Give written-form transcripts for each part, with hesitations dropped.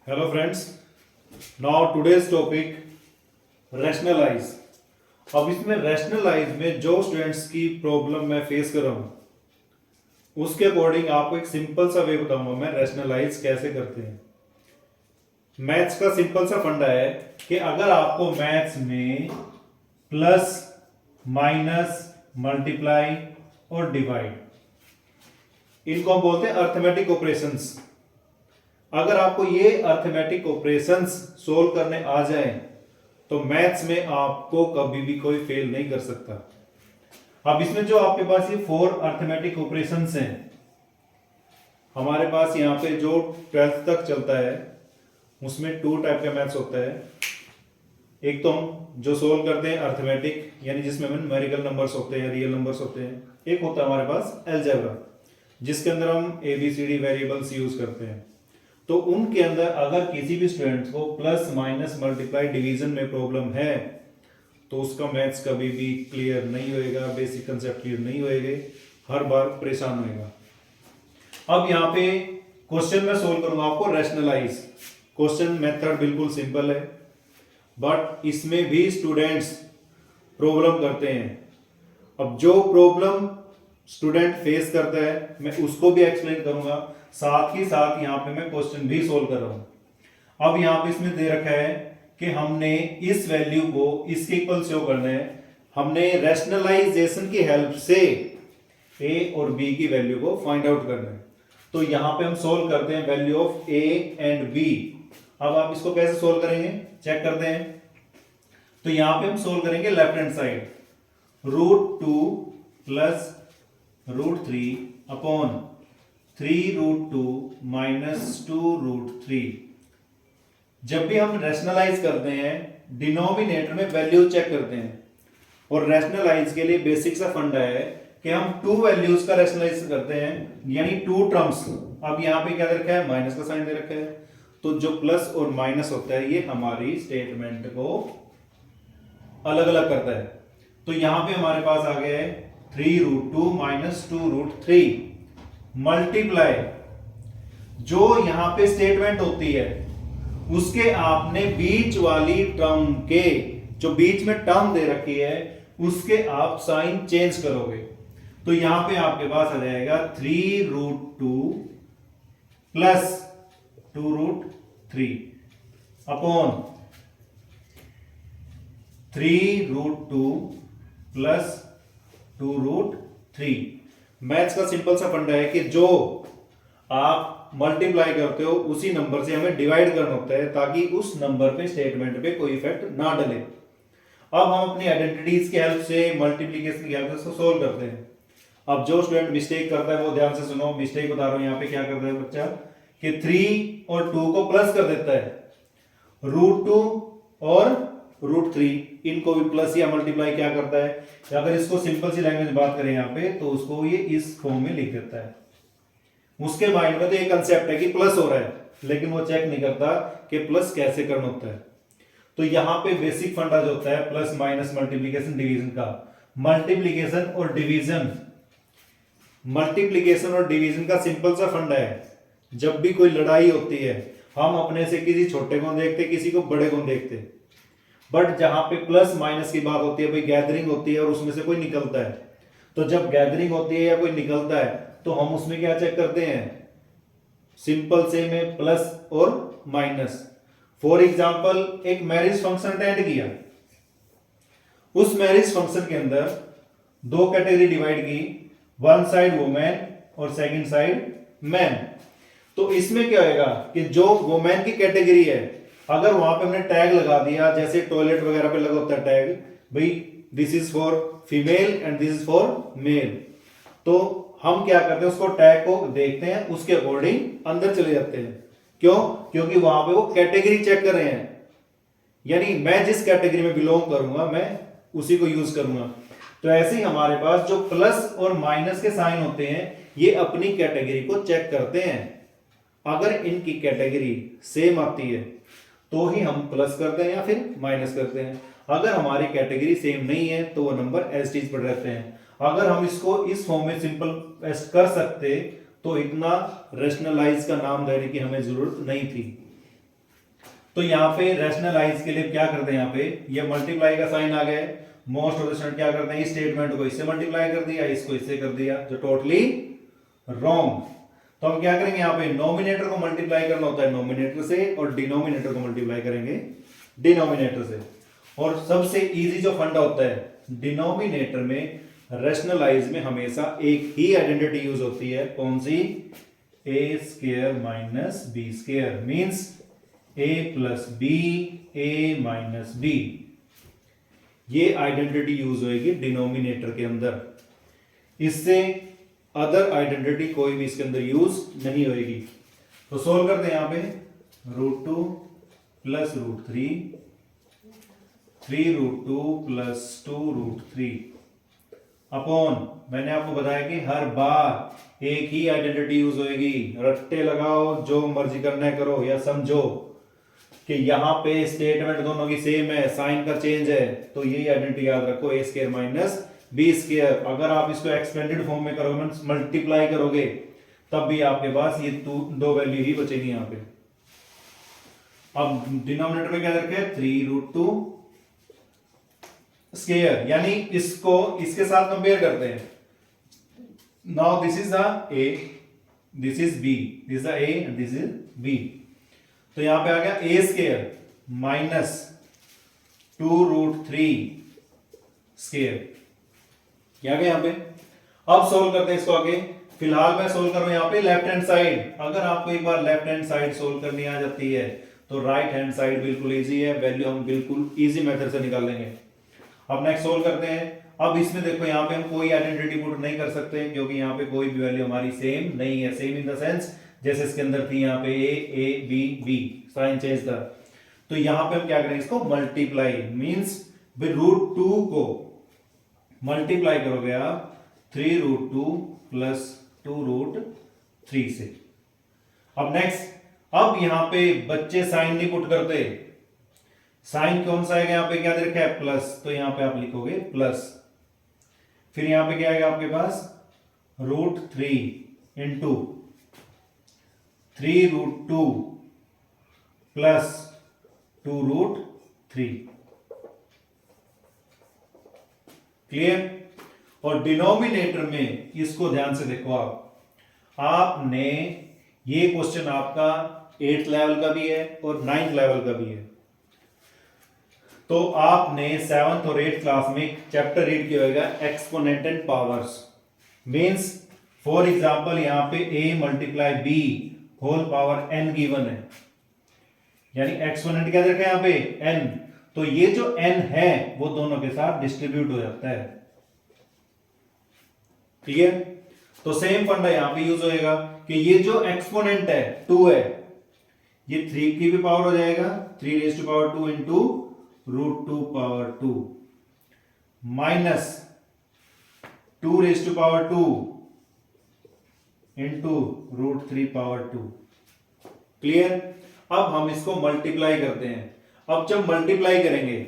Hello friends, now today's topic rationalize। अब इसमें rationalize में जो स्टूडेंट्स की प्रॉब्लम मैं फेस कर रहा हूं उसके अकॉर्डिंग आपको एक सिंपल सा वे बताऊंगा मैं rationalize कैसे करते हैं। मैथ्स का सिंपल सा फंडा है कि अगर आपको मैथ्स में प्लस माइनस मल्टीप्लाई और डिवाइड इनको हम बोलते हैं अर्थमेटिक ऑपरेशंस। अगर आपको ये अर्थमेटिक ऑपरेशंस सोल्व करने आ जाए तो मैथ्स में आपको कभी भी कोई फेल नहीं कर सकता। अब इसमें जो आपके पास ये 4 अर्थमेटिक ऑपरेशंस हैं, हमारे पास यहाँ पे जो 12th तक चलता है उसमें 2 टाइप का मैथ्स होता है। एक तो हम जो सोल्व करते हैं अर्थमेटिक यानी जिसमें न्यूमेरिकल नंबर्स होते हैं, रियल नंबर्स होते हैं। एक होता है हमारे पास अलजेब्रा जिसके अंदर हम ABCD वेरिएबल्स यूज करते हैं। तो उनके अंदर अगर किसी भी स्टूडेंट को प्लस माइनस मल्टीप्लाई डिवीजन में प्रॉब्लम है तो उसका मैथ्स कभी भी क्लियर नहीं होएगा, बेसिक कंसेप्ट क्लियर नहीं होएगा, हर बार परेशान होएगा। अब यहाँ पे क्वेश्चन में सोल्व करूंगा आपको रैशनलाइज। क्वेश्चन मेथड बिल्कुल सिंपल है बट इसमें भी स्टूडेंट्स प्रॉब्लम करते हैं। अब जो प्रॉब्लम स्टूडेंट फेस करता है मैं उसको भी एक्सप्लेन करूंगा, साथ ही साथ यहाँ पे मैं क्वेश्चन भी सोल्व कर रहा हूं। अब यहाँ पे इसमें दे रखा है कि हमने इस वैल्यू को इसके इक्वल शो करना है। हमने रैशनलाइजेशन की हेल्प से ए और बी की वैल्यू को फाइंड आउट करना है। तो यहाँ पे हम सोल्व करते हैं value of A and B. अब आप इसको कैसे सोल्व करेंगे चेक करते हैं। तो यहाँ पे हम सोल्व करेंगे left hand side, √2 plus √3 upon 3√2 minus 2√3। जब भी हम रैशनलाइज करते हैं डिनोमिनेटर में वैल्यू चेक करते हैं और रैशनलाइज के लिए बेसिक सा फंडा है कि हम 2 वैल्यूज का रैशनलाइज करते हैं यानी 2 टर्म्स। अब यहां पे क्या दे रखा है, माइनस का साइन दे रखा है। तो जो प्लस और माइनस होता है ये हमारी स्टेटमेंट को अलग अलग करता है। तो यहां पे हमारे पास आ गया है 3√2 माइनस 2√3 मल्टीप्लाई जो यहां पे स्टेटमेंट होती है उसके आपने बीच वाली टर्म के जो बीच में टर्म दे रखी है उसके आप साइन चेंज करोगे। तो यहां पे आपके पास आ जाएगा 3√2 प्लस 2√3 अपॉन 3√2 प्लस 2√3। मैथ्स का सिंपल सा फंडा है कि जो आप मल्टीप्लाई करते हो उसी नंबर से हमें डिवाइड करना होता है ताकि उस नंबर पे स्टेटमेंट पे कोई इफेक्ट ना डले। अब हम अपनी आइडेंटिटीज की हेल्प से मल्टीप्लिकेशन की हेल्प से सोल्व करते हैं। अब जो स्टूडेंट मिस्टेक करता है वो ध्यान से सुनो, मिस्टेक बता रहा हूं। यहाँ पे क्या करता है बच्चा कि 3 और 2 को प्लस कर देता है, √2 और √3 इनको भी प्लस या मल्टीप्लाई क्या करता है, अगर इसको सिंपल सी लैंग्वेज में बात करें यहाँ पे तो उसको ये इस फॉर्म में लिख देता है। उसके माइंड में तो ये कंसेप्ट है कि प्लस हो रहा है लेकिन वो चेक नहीं करता कि प्लस कैसे करना होता है। तो यहाँ पे बेसिक फंडा जो होता है प्लस माइनस मल्टीप्लीकेशन डिवीजन का, मल्टीप्लीकेशन और डिवीजन, मल्टीप्लीकेशन और डिवीजन का सिंपल सा फंडा है। जब भी कोई लड़ाई होती है हम अपने से किसी छोटे को देखते किसी को बड़े को देखते, बट जहां पे प्लस माइनस की बात होती है भाई गैदरिंग होती है और उसमें से कोई निकलता है। तो जब गैदरिंग होती है या कोई निकलता है तो हम उसमें क्या चेक करते हैं, सिंपल से में प्लस और माइनस। फॉर एग्जांपल एक मैरिज फंक्शन अटेंड किया, उस मैरिज फंक्शन के अंदर 2 कैटेगरी डिवाइड की, वन साइड वुमेन और सेकंड साइड मैन। तो इसमें क्या होगा कि जो वुमेन की कैटेगरी है अगर वहां पे हमने टैग लगा दिया जैसे टॉयलेट वगैरह पे लगा होता है टैग, भाई this is for female and this is for male, तो हम क्या करते हैं उसको टैग को देखते हैं उसके अकॉर्डिंग अंदर चले जाते हैं। क्यों? क्योंकि वहां पे वो कैटेगरी चेक कर रहे हैं, यानी मैं जिस कैटेगरी में बिलोंग करूंगा मैं उसी को यूज करूंगा। तो ऐसे ही हमारे पास जो प्लस और माइनस के साइन होते हैं ये अपनी कैटेगरी को चेक करते हैं। अगर इनकी कैटेगरी सेम आती है तो ही हम प्लस करते हैं या फिर माइनस करते हैं। अगर हमारी कैटेगरी सेम नहीं है तो वो नंबर एज टीज पर रहते हैं। अगर हम इसको इस फॉर्म में सिंपल कर सकते तो इतना रेशनलाइज का नाम देने की हमें जरूरत नहीं थी। तो यहाँ पे रैशनलाइज के लिए क्या करते हैं, यहाँ पे ये मल्टीप्लाई का साइन आ गया है। मोस्ट ऑफ द स्टूडेंट क्या करते हैं, इस स्टेटमेंट को इससे मल्टीप्लाई कर दिया, इसको इससे कर दिया, जो टोटली रॉन्ग। तो हम क्या करेंगे, यहाँ पे नोमिनेटर को मल्टीप्लाई करना होता है नोमिनेटर से, और डिनोमिनेटर को मल्टीप्लाई करेंगे डिनोमिनेटर से। और सबसे इजी जो फंडा होता है, डिनोमिनेटर में रैशनलाइज में हमेशा एक ही आइडेंटिटी यूज होती है, कौन सी, A square minus B square, means A plus B, A minus B. ये आइडेंटिटी यूज होगी डिनोमिनेटर के अंदर, इससे अदर आइडेंटिटी कोई भी इसके अंदर यूज नहीं होगी। तो सोल्व करते हैं यहां पे, √2 प्लस √3, 3√2 प्लस 2√3 अपॉन, मैंने आपको बताया कि हर बार एक ही आइडेंटिटी यूज होगी। रट्टे लगाओ, जो मर्जी करना है करो, या समझो कि यहां पे स्टेटमेंट दोनों की सेम है, साइन का चेंज है, तो यही आइडेंटिटी याद रखो, ए स्क्वायर माइनस बी स्क्वायर। अगर आप इसको एक्सपेंडेड फॉर्म में करोगे, मल्टीप्लाई करोगे, तब भी आपके पास ये दो वैल्यू ही बचेगी यहां पे। अब डिनोमिनेटर में क्या रखे, 3√2 स्क्वायर, यानी इसको इसके साथ कंपेयर करते हैं। Now this is the A, this is B, this is the A and this is B. तो यहां पे आ गया ए स्क्वायर माइनस 2√3 स्क्वायर, क्या गया यहां पे। अब सोल्व करते हैं इसको आगे। फिलहाल मैं सोल्व कर रहा हूं यहां पे लेफ्ट हैंड साइड। अगर आपको एक बार लेफ्ट हैंड साइड सोल्व करनी आ जाती है, तो राइट हैंड साइड बिल्कुल इजी है, वैल्यू हम बिल्कुल इजी मेथड से निकाल लेंगे। अब नेक्स्ट सोल्व करते हैं। अब इसमें देखो यहाँ पे हम कोई आइडेंटिटी पुट नहीं कर सकते, क्योंकि यहाँ पे कोई भी वैल्यू हमारी सेम नहीं है। सेम इन द सेंस जैसे इसके अंदर थी यहाँ पे A B B, sign change था। तो यहाँ पे हम क्या करेंगे, इसको मल्टीप्लाई, मींस √2 को मल्टीप्लाई करोगे आप 3√2 प्लस 2√3 से। अब नेक्स्ट, अब यहां पे बच्चे साइन नहीं पुट करते, साइन कौन सा आएगा, यहां पे क्या दे रखा है, प्लस, तो यहां पे आप लिखोगे प्लस। फिर यहां पे क्या आएगा आपके पास, √3 इंटू 3√2 प्लस 2√3। क्लियर। और डिनोमिनेटर में इसको ध्यान से देखो आपने ये क्वेश्चन आपका 8th लेवल का भी है और 9th लेवल का भी है। तो आपने 7th और 8th क्लास में एक चैप्टर रीड किया होगा, exponent and powers. Means for example यहां पे a multiply b whole power n given है, यानी एक्सपोनेंट क्या देखा है यहां पे n, तो ये जो n है वो दोनों के साथ डिस्ट्रीब्यूट हो जाता है। क्लियर। तो सेम फंडा यहां पे यूज होएगा कि ये जो एक्सपोनेंट है 2 है, ये 3 की भी पावर हो जाएगा, 3⁻² into √2 power 2 minus 2⁻² into √3 power 2। Clear. अब हम इसको मल्टीप्लाई करते हैं। अब जब मल्टीप्लाई करेंगे,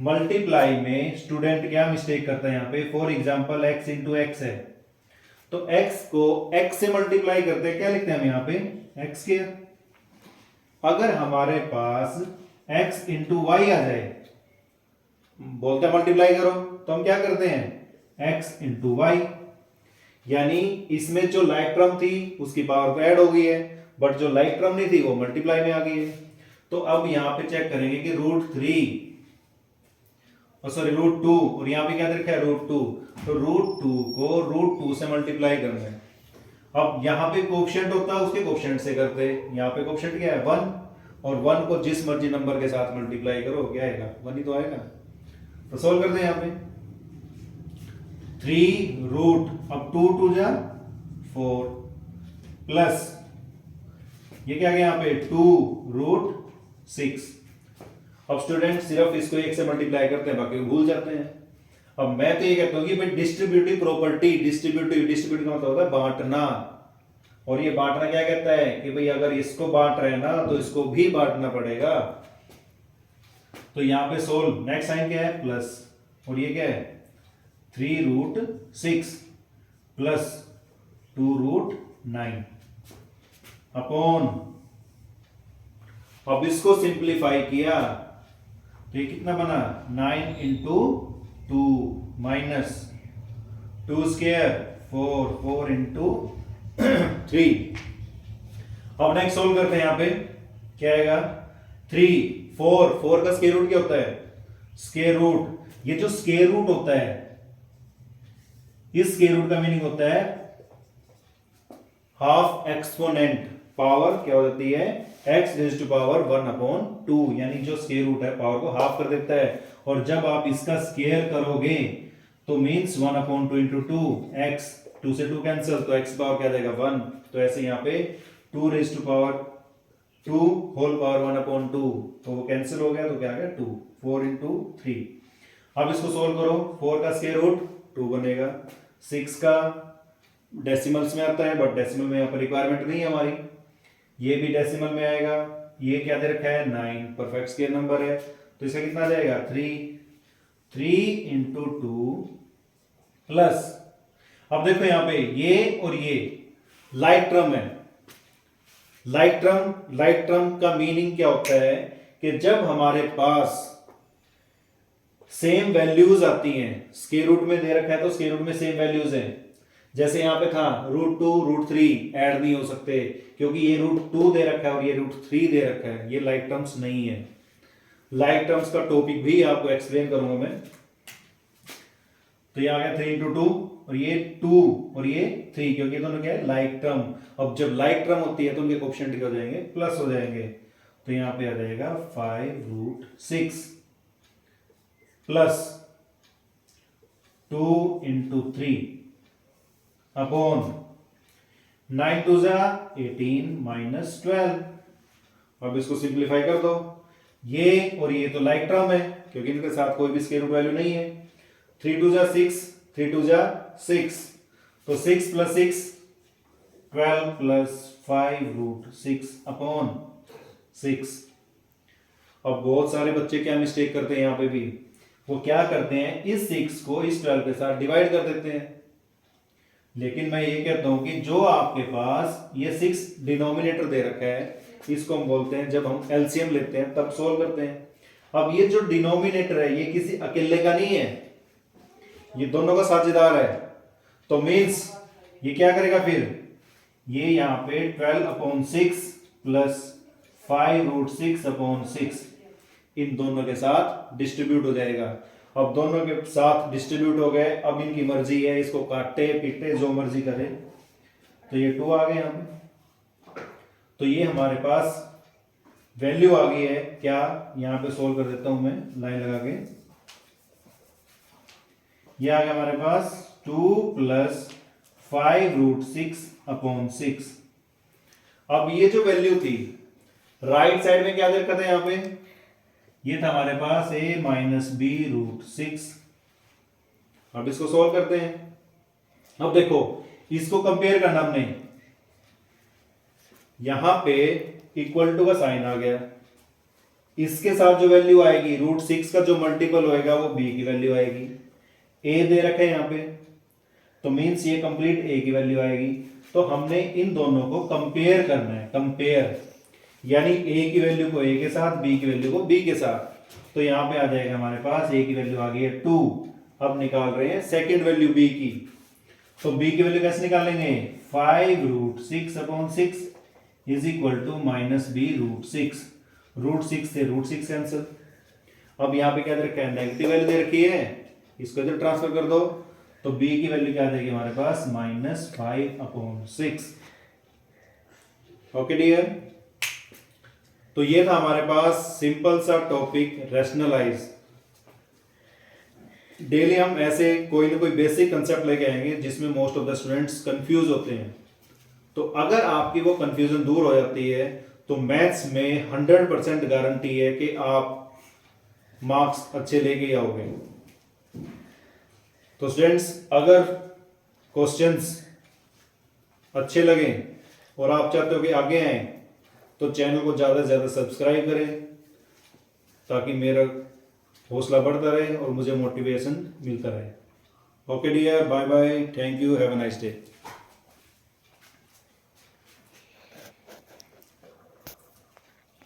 मल्टीप्लाई में स्टूडेंट क्या मिस्टेक करता है यहां पे, for example x into x है, तो x को x से मल्टीप्लाई करते हैं, क्या लिखते हैं हम यहां पे, x स्क्वायर। अगर हमारे पास x इंटू वाई आ जाए, बोलते हैं मल्टीप्लाई करो, तो हम क्या करते हैं, x इंटू वाई, यानी इसमें जो लाइक टर्म थी उसकी पावर को ऐड हो गई है, बट जो लाइक टर्म नहीं थी वो मल्टीप्लाई में आ गई है। तो अब यहां पे चेक करेंगे कि √3 √2, और यहां पे क्या देखा है √2, तो √2 को √2 से मल्टीप्लाई करना है। अब यहां पे कोएफिशिएंट होता है, उसके कोएफिशिएंट से करते हैं। यहां पे कोएफिशिएंट क्या है 1, और 1 को जिस मर्जी नंबर के साथ मल्टीप्लाई करो क्या आएगा, 1 ही तो आएगा। तो सोल्व करते हैं यहां पे 3 अब 2 2 जा 4 प्लस ये क्या गया यहां पे 2√6। अब स्टूडेंट सिर्फ इसको 1 से मल्टीप्लाई करते हैं, बाकी भूल जाते हैं। अब मैं तो ये कहता हूं कि भाई डिस्ट्रीब्यूटिव प्रॉपर्टी, डिस्ट्रीब्यूटिव का मतलब होता है बांटना, और ये बांटना क्या कहता है कि भाई अगर इसको बांट रहे हैं ना तो इसको भी बांटना पड़ेगा। तो यहां पे सोल्व, नेक्स्ट साइन क्या है प्लस, और ये क्या है 3√6 प्लस 2√9 अपॉन, अब इसको सिंप्लीफाई किया तो ये कितना बना 9 इंटू 2 माइनस 2 स्क्वायर 4 4 इंटू 3। अब नेक्स्ट सोल्व करते हैं। यहां पे क्या आएगा 3 4 4 का स्क्वायर रूट क्या होता है स्क्वायर रूट। ये जो स्क्वायर रूट होता है इस स्क्वायर रूट का मीनिंग होता है हाफ एक्सपोनेंट। पावर क्या हो जाती है x रेज टू पावर 1/2 यानी जो स्क्वायर रूट है पावर को हाफ कर देता है। और जब आप इसका स्क्वायर करोगे तो मींस 1/2 इंटू 2 x 2 से 2 कैंसिल तो x पावर क्या देगा 1। तो ऐसे यहां पे 2 raise to power 2 whole power 1/2 तो वो कैंसिल हो गया तो क्या आ गया 2 4 इंटू 3। अब इसको सोल्व करो 4 का स्क्वायर रूट 2 बनेगा 6 का डेसिमल्स में आता है बट डेसिमल में यहाँ पर रिक्वायरमेंट नहीं है हमारी। ये भी डेसिमल में आएगा। ये क्या दे रखा है 9 परफेक्ट स्क्वायर नंबर है तो इसका कितना आ जाएगा 3 इंटू 2 प्लस। अब देखो यहां पे ये और ये लाइक टर्म है। लाइक टर्म का मीनिंग क्या होता है कि जब हमारे पास सेम वैल्यूज आती हैं स्क्वायर रूट में दे रखा है तो स्क्वायर रूट में सेम वैल्यूज हैं। जैसे यहां पे था √2 √3 ऐड नहीं हो सकते क्योंकि ये √2 दे रखा है और ये √3 दे रखा है। ये लाइक टर्म्स नहीं है। लाइक टर्म्स का टॉपिक भी आपको एक्सप्लेन करूंगा मैं। तो ये आ गया 3 इंटू 2 और ये 2 और ये 3 क्योंकि दोनों क्या है लाइक टर्म। अब जब लाइक टर्म होती है तो उनके कोएफिशिएंट हो जाएंगे प्लस हो जाएंगे। तो यहां पे आ जाएगा 5√6 प्लस 2 इंटू 3 अपॉन 9 2 जा 18 माइनस 12। अब इसको सिंप्लीफाई कर दो। ये और ये तो लाइक टर्म है क्योंकि इनके साथ कोई भी स्क्वायर रूट वैल्यू नहीं है। 3 2 जा 6 3 2 जा 6 तो 6 प्लस 6 12 प्लस 5√6 अपॉन 6। अब बहुत सारे बच्चे क्या मिस्टेक करते हैं यहां पे भी वो क्या करते हैं इस 6 को इस 12 के साथ डिवाइड कर देते हैं। लेकिन मैं ये कहता हूं कि जो आपके पास ये 6 डिनोमिनेटर दे रखा है इसको हम बोलते हैं जब हम एलसीएम लेते हैं तब सोल्व करते हैं। अब ये जो डिनोमिनेटर है ये किसी अकेले का नहीं है ये दोनों का साझेदार है। तो मींस ये क्या करेगा फिर ये यहां पे 12/6 प्लस 5√6/6 इन दोनों के साथ डिस्ट्रीब्यूट हो जाएगा। अब दोनों के साथ डिस्ट्रीब्यूट हो गए। अब इनकी मर्जी है इसको काटे पीटे जो मर्जी करे। तो ये 2 आ गए यहां पे। तो ये हमारे पास वैल्यू आ गई है क्या यहां पे सोल्व कर देता हूं मैं लाइन लगा के। ये आ गया हमारे पास 2 प्लस 5√6/6। अब ये जो वैल्यू थी राइट साइड में क्या दे रखा था यहां पे ये था हमारे पास a माइनस b√6। अब इसको सोल्व करते हैं। अब देखो इसको कंपेयर करना हमने यहां पे इक्वल टू का साइन आ गया। इसके साथ जो वैल्यू आएगी √6 का जो मल्टीपल होएगा वो b की वैल्यू आएगी। a दे रखा है यहां पे तो मींस ये कंप्लीट a की वैल्यू आएगी। तो हमने इन दोनों को कंपेयर करना है। कंपेयर यानी a की वैल्यू को a के साथ b की वैल्यू को b के साथ। तो यहां पे आ जाएगा हमारे पास a की वैल्यू आ गई है 2। अब निकाल रहे हैं सेकंड वैल्यू b की। तो b की वैल्यू कैसे निकालेंगे 5√6/6 is equal to minus b√6। √6 से √6 कैंसिल। अब यहां पे क्या दे रखा है नेगेटिव वैल्यू दे रखी है इसको इधर ट्रांसफर कर दो तो b की वैल्यू क्या आ जाएगी हमारे पास -5/6। Okay dear. तो ये था हमारे पास सिंपल सा टॉपिक रैशनलाइज। डेली हम ऐसे कोई ना कोई बेसिक कंसेप्ट लेके आएंगे जिसमें most of the students confuse होते हैं। तो अगर आपकी वो कंफ्यूजन दूर हो जाती है तो मैथ्स में 100% गारंटी है कि आप मार्क्स अच्छे लेके आओगे। तो स्टूडेंट्स अगर क्वेश्चंस अच्छे लगे और आप चाहते हो कि आगे आए तो चैनल को ज़्यादा से ज़्यादा सब्सक्राइब करें ताकि मेरा हौसला बढ़ता रहे और मुझे मोटिवेशन मिलता रहे। Okay dear, bye bye, thank you, have a nice day.